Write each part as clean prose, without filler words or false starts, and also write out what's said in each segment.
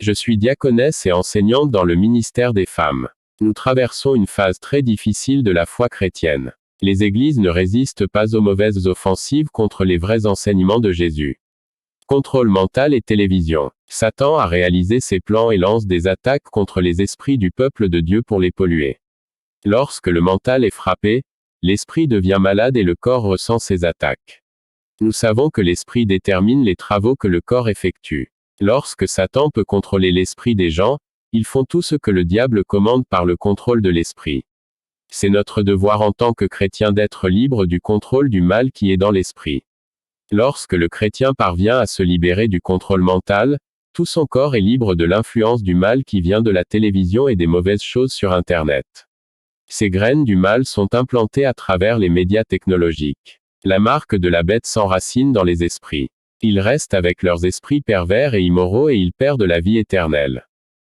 Je suis diaconesse et enseignante dans le ministère des femmes. Nous traversons une phase très difficile de la foi chrétienne. Les églises ne résistent pas aux mauvaises offensives contre les vrais enseignements de Jésus. Contrôle mental et télévision. Satan a réalisé ses plans et lance des attaques contre les esprits du peuple de Dieu pour les polluer. Lorsque le mental est frappé, l'esprit devient malade et le corps ressent ses attaques. Nous savons que l'esprit détermine les travaux que le corps effectue. Lorsque Satan peut contrôler l'esprit des gens, ils font tout ce que le diable commande par le contrôle de l'esprit. C'est notre devoir en tant que chrétien d'être libre du contrôle du mal qui est dans l'esprit. Lorsque le chrétien parvient à se libérer du contrôle mental, tout son corps est libre de l'influence du mal qui vient de la télévision et des mauvaises choses sur Internet. Ces graines du mal sont implantées à travers les médias technologiques. La marque de la bête s'enracine dans les esprits. Ils restent avec leurs esprits pervers et immoraux et ils perdent la vie éternelle.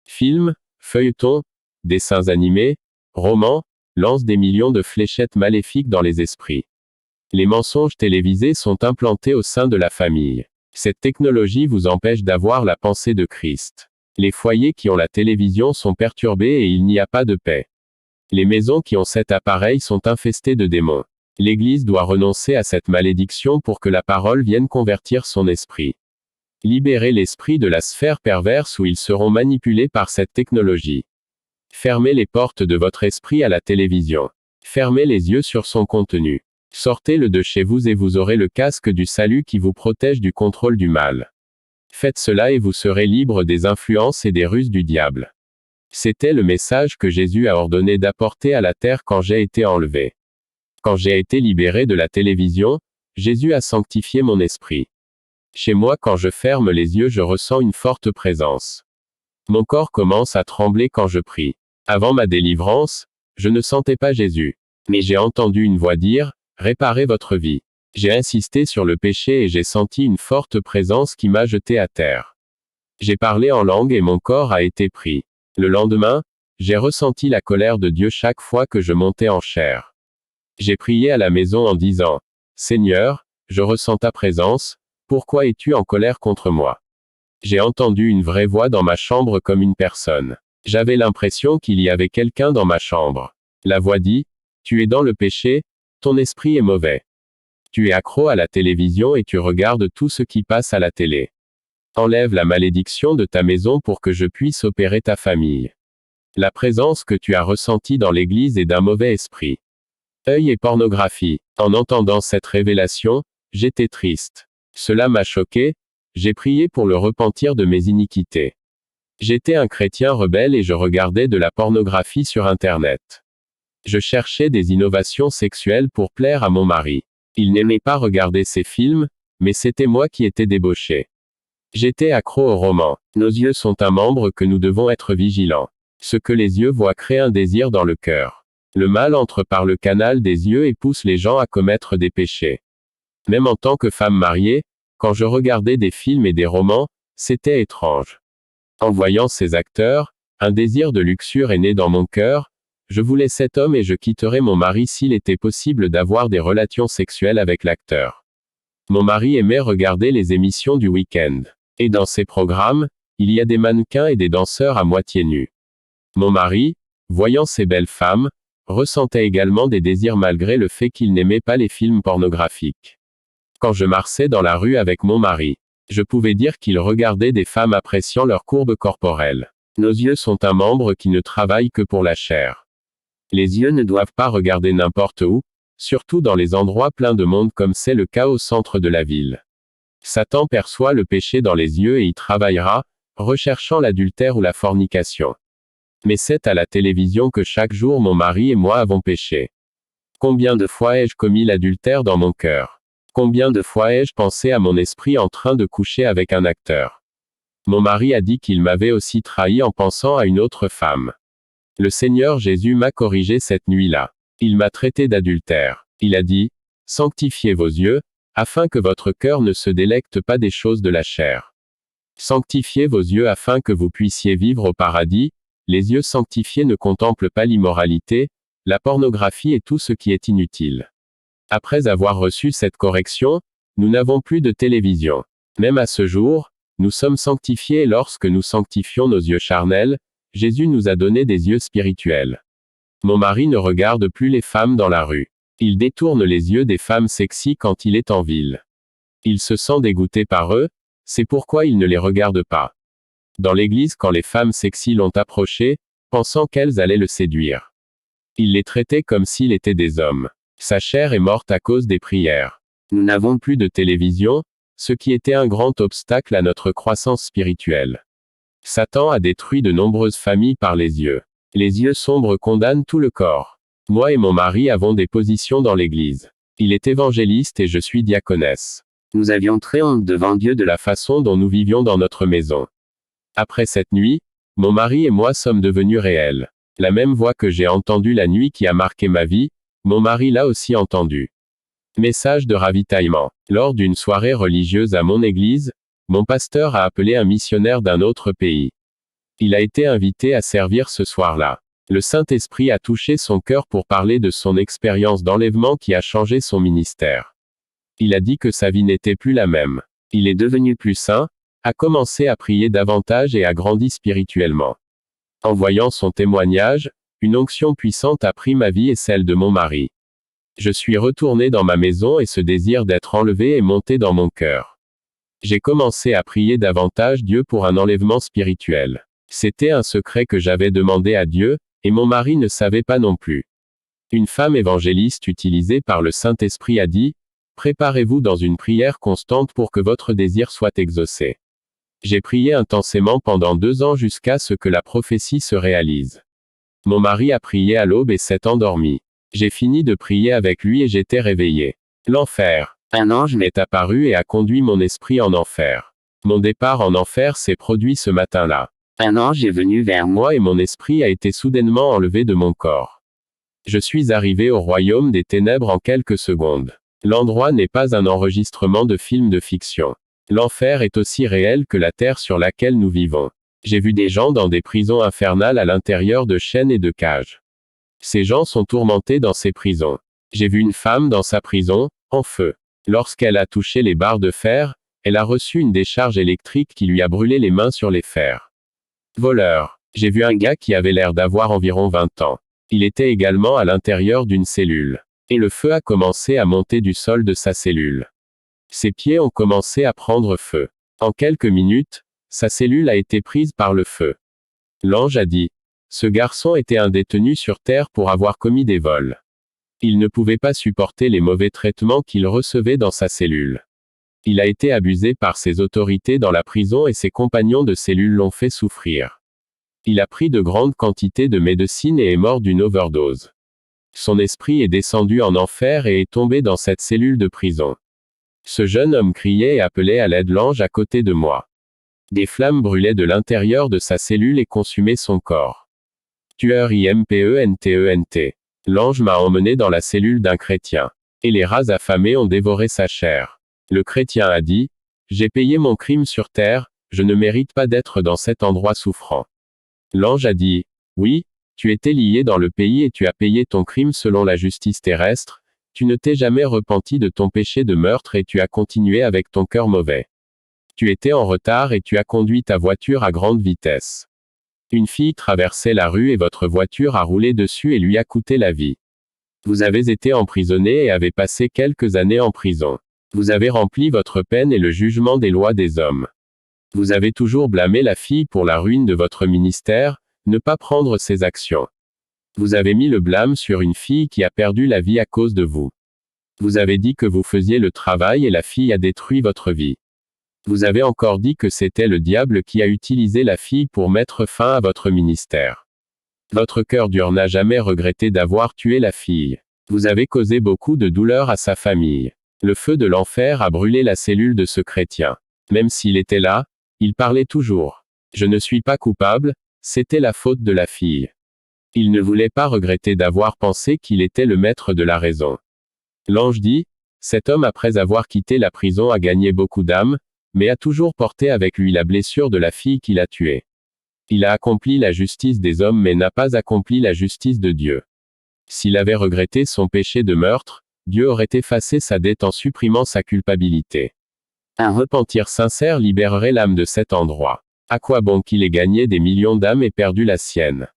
Films, feuilletons, dessins animés, romans, lancent des millions de fléchettes maléfiques dans les esprits. Les mensonges télévisés sont implantés au sein de la famille. Cette technologie vous empêche d'avoir la pensée de Christ. Les foyers qui ont la télévision sont perturbés et il n'y a pas de paix. Les maisons qui ont cet appareil sont infestées de démons. L'Église doit renoncer à cette malédiction pour que la parole vienne convertir son esprit. Libérez l'esprit de la sphère perverse où ils seront manipulés par cette technologie. Fermez les portes de votre esprit à la télévision. Fermez les yeux sur son contenu. Sortez-le de chez vous et vous aurez le casque du salut qui vous protège du contrôle du mal. Faites cela et vous serez libre des influences et des ruses du diable. C'était le message que Jésus a ordonné d'apporter à la terre quand j'ai été enlevé. Quand j'ai été libéré de la télévision, Jésus a sanctifié mon esprit. Chez moi, quand je ferme les yeux, je ressens une forte présence. Mon corps commence à trembler quand je prie. Avant ma délivrance, je ne sentais pas Jésus. Mais j'ai entendu une voix dire, « Réparez votre vie ». J'ai insisté sur le péché et j'ai senti une forte présence qui m'a jeté à terre. J'ai parlé en langue et mon corps a été pris. Le lendemain, j'ai ressenti la colère de Dieu chaque fois que je montais en chair. J'ai prié à la maison en disant, « Seigneur, je ressens ta présence, pourquoi es-tu en colère contre moi ?» J'ai entendu une vraie voix dans ma chambre comme une personne. J'avais l'impression qu'il y avait quelqu'un dans ma chambre. La voix dit, « Tu es dans le péché, ton esprit est mauvais. Tu es accro à la télévision et tu regardes tout ce qui passe à la télé. Enlève la malédiction de ta maison pour que je puisse opérer ta famille. La présence que tu as ressentie dans l'église est d'un mauvais esprit. Œil et pornographie. » En entendant cette révélation, j'étais triste. Cela m'a choqué, j'ai prié pour le repentir de mes iniquités. J'étais un chrétien rebelle et je regardais de la pornographie sur Internet. Je cherchais des innovations sexuelles pour plaire à mon mari. Il n'aimait pas regarder ces films, mais c'était moi qui étais débauché. J'étais accro au roman. Nos yeux sont un membre que nous devons être vigilants. Ce que les yeux voient crée un désir dans le cœur. Le mal entre par le canal des yeux et pousse les gens à commettre des péchés. Même en tant que femme mariée, quand je regardais des films et des romans, c'était étrange. En voyant ces acteurs, un désir de luxure est né dans mon cœur. Je voulais cet homme et je quitterais mon mari s'il était possible d'avoir des relations sexuelles avec l'acteur. Mon mari aimait regarder les émissions du week-end. Et dans ces programmes, il y a des mannequins et des danseurs à moitié nus. Mon mari, voyant ces belles femmes, ressentait également des désirs malgré le fait qu'il n'aimait pas les films pornographiques. Quand je marchais dans la rue avec mon mari, je pouvais dire qu'il regardait des femmes appréciant leur courbe corporelle. Nos yeux sont un membre qui ne travaille que pour la chair. Les yeux ne doivent pas regarder n'importe où, surtout dans les endroits pleins de monde comme c'est le cas au centre de la ville. Satan perçoit le péché dans les yeux et y travaillera, recherchant l'adultère ou la fornication. Mais c'est à la télévision que chaque jour mon mari et moi avons péché. Combien de fois ai-je commis l'adultère dans mon cœur? Combien de fois ai-je pensé à mon esprit en train de coucher avec un acteur? Mon mari a dit qu'il m'avait aussi trahi en pensant à une autre femme. Le Seigneur Jésus m'a corrigé cette nuit-là. Il m'a traité d'adultère. Il a dit, « Sanctifiez vos yeux, afin que votre cœur ne se délecte pas des choses de la chair. Sanctifiez vos yeux afin que vous puissiez vivre au paradis. » Les yeux sanctifiés ne contemplent pas l'immoralité, la pornographie et tout ce qui est inutile. Après avoir reçu cette correction, nous n'avons plus de télévision. Même à ce jour, Nous sommes sanctifiés et lorsque nous sanctifions nos yeux charnels, Jésus nous a donné des yeux spirituels. Mon mari ne regarde plus les femmes dans la rue. Il détourne les yeux des femmes sexy quand il est en ville. Il se sent dégoûté par eux, c'est pourquoi il ne les regarde pas. Dans l'église quand les femmes sexy l'ont approché, pensant qu'elles allaient le séduire. Il les traitait comme s'ils étaient des hommes. Sa chair est morte à cause des prières. Nous n'avons plus de télévision, ce qui était un grand obstacle à notre croissance spirituelle. Satan a détruit de nombreuses familles par les yeux. Les yeux sombres condamnent tout le corps. Moi et mon mari avons des positions dans l'église. Il est évangéliste et je suis diaconesse. Nous avions très honte devant Dieu de la façon dont nous vivions dans notre maison. Après cette nuit, mon mari et moi sommes devenus réels. La même voix que j'ai entendue la nuit qui a marqué ma vie, mon mari l'a aussi entendue. Message de ravitaillement. Lors d'une soirée religieuse à mon église, mon pasteur a appelé un missionnaire d'un autre pays. Il a été invité à servir ce soir-là. Le Saint-Esprit a touché son cœur pour parler de son expérience d'enlèvement qui a changé son ministère. Il a dit que sa vie n'était plus la même. Il est devenu plus saint, a commencé à prier davantage et a grandi spirituellement. En voyant son témoignage, une onction puissante a pris ma vie et celle de mon mari. Je suis retourné dans ma maison et ce désir d'être enlevé est monté dans mon cœur. J'ai commencé à prier davantage Dieu pour un enlèvement spirituel. C'était un secret que j'avais demandé à Dieu, et mon mari ne savait pas non plus. Une femme évangéliste utilisée par le Saint-Esprit a dit, « Préparez-vous dans une prière constante pour que votre désir soit exaucé. » J'ai prié intensément pendant 2 ans jusqu'à ce que la prophétie se réalise. Mon mari a prié à l'aube et s'est endormi. J'ai fini de prier avec lui et j'étais réveillé. L'enfer. Un ange m'est apparu et a conduit mon esprit en enfer. Mon départ en enfer s'est produit ce matin-là. Un ange est venu vers moi et mon esprit a été soudainement enlevé de mon corps. Je suis arrivé au royaume des ténèbres en quelques secondes. L'endroit n'est pas un enregistrement de film de fiction. L'enfer est aussi réel que la terre sur laquelle nous vivons. J'ai vu des gens dans des prisons infernales à l'intérieur de chaînes et de cages. Ces gens sont tourmentés dans ces prisons. J'ai vu une femme dans sa prison, en feu. Lorsqu'elle a touché les barres de fer, elle a reçu une décharge électrique qui lui a brûlé les mains sur les fers. Voleur. J'ai vu un gars qui avait l'air d'avoir environ 20 ans. Il était également à l'intérieur d'une cellule. Et le feu a commencé à monter du sol de sa cellule. Ses pieds ont commencé à prendre feu. En quelques minutes, sa cellule a été prise par le feu. L'ange a dit, « Ce garçon était un détenu sur terre pour avoir commis des vols. Il ne pouvait pas supporter les mauvais traitements qu'il recevait dans sa cellule. Il a été abusé par ses autorités dans la prison et ses compagnons de cellule l'ont fait souffrir. Il a pris de grandes quantités de médecine et est mort d'une overdose. Son esprit est descendu en enfer et est tombé dans cette cellule de prison. Ce jeune homme criait et appelait à l'aide l'ange à côté de moi. Des flammes brûlaient de l'intérieur de sa cellule et consumaient son corps. Tueur IMPENTENT. L'ange m'a emmené dans la cellule d'un chrétien. Et les rats affamés ont dévoré sa chair. Le chrétien a dit, « J'ai payé mon crime sur terre, je ne mérite pas d'être dans cet endroit souffrant. » L'ange a dit, « Oui, tu étais lié dans le pays et tu as payé ton crime selon la justice terrestre, tu ne t'es jamais repenti de ton péché de meurtre et tu as continué avec ton cœur mauvais. Tu étais en retard et tu as conduit ta voiture à grande vitesse. Une fille traversait la rue et votre voiture a roulé dessus et lui a coûté la vie. Vous avez été emprisonné et avez passé quelques années en prison. Vous avez rempli votre peine et le jugement des lois des hommes. Vous avez toujours blâmé la fille pour la ruine de votre ministère, ne pas prendre ses actions. Vous avez mis le blâme sur une fille qui a perdu la vie à cause de vous. Vous avez dit que vous faisiez le travail et la fille a détruit votre vie. Vous avez encore dit que c'était le diable qui a utilisé la fille pour mettre fin à votre ministère. Votre cœur dur n'a jamais regretté d'avoir tué la fille. Vous avez causé beaucoup de douleur à sa famille. Le feu de l'enfer a brûlé la cellule de ce chrétien. Même s'il était là, il parlait toujours. Je ne suis pas coupable, c'était la faute de la fille. Il ne voulait pas regretter d'avoir pensé qu'il était le maître de la raison. L'ange dit, cet homme après avoir quitté la prison a gagné beaucoup d'âmes, mais a toujours porté avec lui la blessure de la fille qu'il a tuée. Il a accompli la justice des hommes mais n'a pas accompli la justice de Dieu. S'il avait regretté son péché de meurtre, Dieu aurait effacé sa dette en supprimant sa culpabilité. Un repentir sincère libérerait l'âme de cet endroit. À quoi bon qu'il ait gagné des millions d'âmes et perdu la sienne?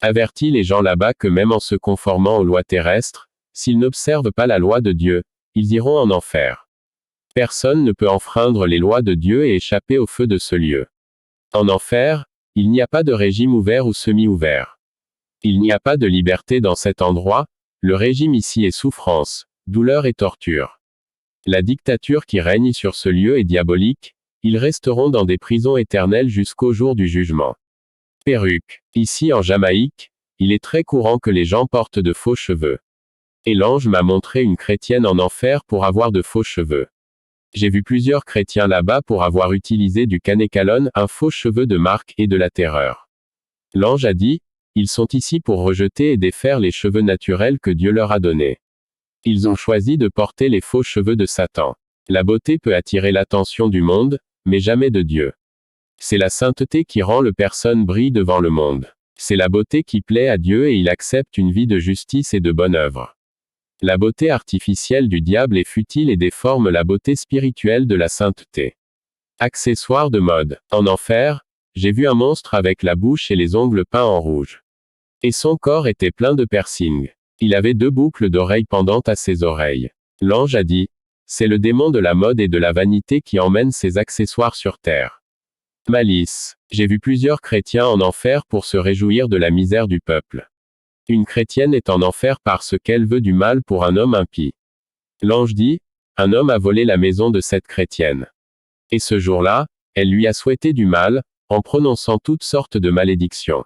Avertis les gens là-bas que même en se conformant aux lois terrestres, s'ils n'observent pas la loi de Dieu, ils iront en enfer. Personne ne peut enfreindre les lois de Dieu et échapper au feu de ce lieu. En enfer, il n'y a pas de régime ouvert ou semi-ouvert. Il n'y a pas de liberté dans cet endroit, le régime ici est souffrance, douleur et torture. La dictature qui règne sur ce lieu est diabolique, ils resteront dans des prisons éternelles jusqu'au jour du jugement. Perruque. Ici en Jamaïque, il est très courant que les gens portent de faux cheveux. Et l'ange m'a montré une chrétienne en enfer pour avoir de faux cheveux. J'ai vu plusieurs chrétiens là-bas pour avoir utilisé du kanékalon, un faux cheveu de marque et de la terreur. L'ange a dit, ils sont ici pour rejeter et défaire les cheveux naturels que Dieu leur a donnés. Ils ont choisi de porter les faux cheveux de Satan. La beauté peut attirer l'attention du monde, mais jamais de Dieu. C'est la sainteté qui rend le personne brille devant le monde. C'est la beauté qui plaît à Dieu et il accepte une vie de justice et de bonne œuvre. La beauté artificielle du diable est futile et déforme la beauté spirituelle de la sainteté. Accessoire de mode. En enfer, j'ai vu un monstre avec la bouche et les ongles peints en rouge. Et son corps était plein de piercings. Il avait 2 boucles d'oreilles pendantes à ses oreilles. L'ange a dit, c'est le démon de la mode et de la vanité qui emmène ses accessoires sur terre. Malice. J'ai vu plusieurs chrétiens en enfer pour se réjouir de la misère du peuple. Une chrétienne est en enfer parce qu'elle veut du mal pour un homme impie. L'ange dit, un homme a volé la maison de cette chrétienne. Et ce jour-là, elle lui a souhaité du mal, en prononçant toutes sortes de malédictions.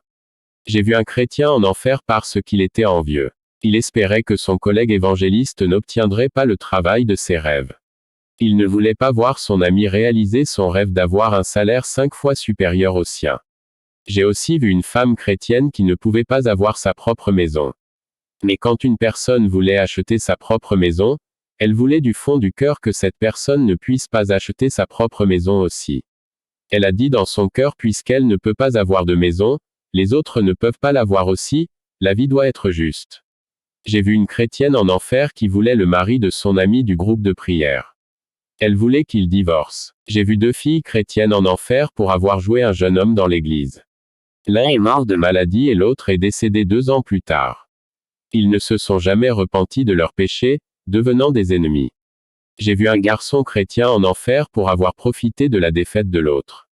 J'ai vu un chrétien en enfer parce qu'il était envieux. Il espérait que son collègue évangéliste n'obtiendrait pas le travail de ses rêves. Il ne voulait pas voir son ami réaliser son rêve d'avoir un salaire 5 fois supérieur au sien. J'ai aussi vu une femme chrétienne qui ne pouvait pas avoir sa propre maison. Mais quand une personne voulait acheter sa propre maison, elle voulait du fond du cœur que cette personne ne puisse pas acheter sa propre maison aussi. Elle a dit dans son cœur puisqu'elle ne peut pas avoir de maison, les autres ne peuvent pas l'avoir aussi, la vie doit être juste. J'ai vu une chrétienne en enfer qui voulait le mari de son ami du groupe de prière. Elle voulait qu'il divorce. J'ai vu 2 filles chrétiennes en enfer pour avoir joué un jeune homme dans l'église. L'un est mort de maladie et l'autre est décédé 2 ans plus tard. Ils ne se sont jamais repentis de leurs péchés, devenant des ennemis. J'ai vu un garçon chrétien en enfer pour avoir profité de la défaite de l'autre.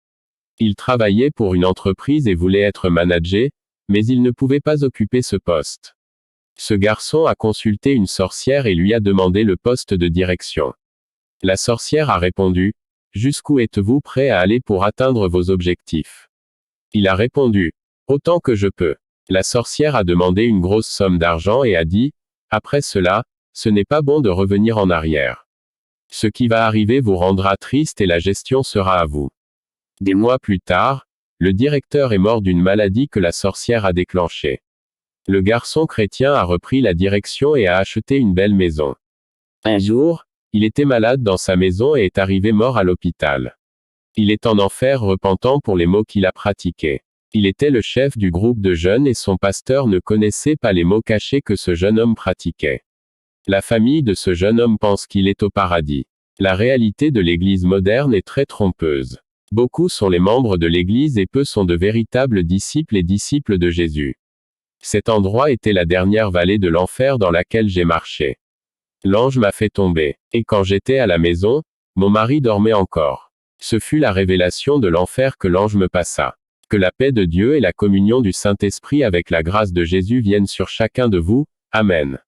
Il travaillait pour une entreprise et voulait être manager, mais il ne pouvait pas occuper ce poste. Ce garçon a consulté une sorcière et lui a demandé le poste de direction. La sorcière a répondu, « Jusqu'où êtes-vous prêt à aller pour atteindre vos objectifs ?» Il a répondu, « Autant que je peux. » La sorcière a demandé une grosse somme d'argent et a dit, « Après cela, ce n'est pas bon de revenir en arrière. Ce qui va arriver vous rendra triste et la gestion sera à vous. » Des mois plus tard, le directeur est mort d'une maladie que la sorcière a déclenchée. Le garçon chrétien a repris la direction et a acheté une belle maison. Un jour, il était malade dans sa maison et est arrivé mort à l'hôpital. Il est en enfer repentant pour les mots qu'il a pratiqués. Il était le chef du groupe de jeunes et son pasteur ne connaissait pas les mots cachés que ce jeune homme pratiquait. La famille de ce jeune homme pense qu'il est au paradis. La réalité de l'Église moderne est très trompeuse. Beaucoup sont les membres de l'Église et peu sont de véritables disciples et disciples de Jésus. Cet endroit était la dernière vallée de l'enfer dans laquelle j'ai marché. L'ange m'a fait tomber. Et quand j'étais à la maison, mon mari dormait encore. Ce fut la révélation de l'enfer que l'ange me passa. Que la paix de Dieu et la communion du Saint-Esprit avec la grâce de Jésus viennent sur chacun de vous. Amen.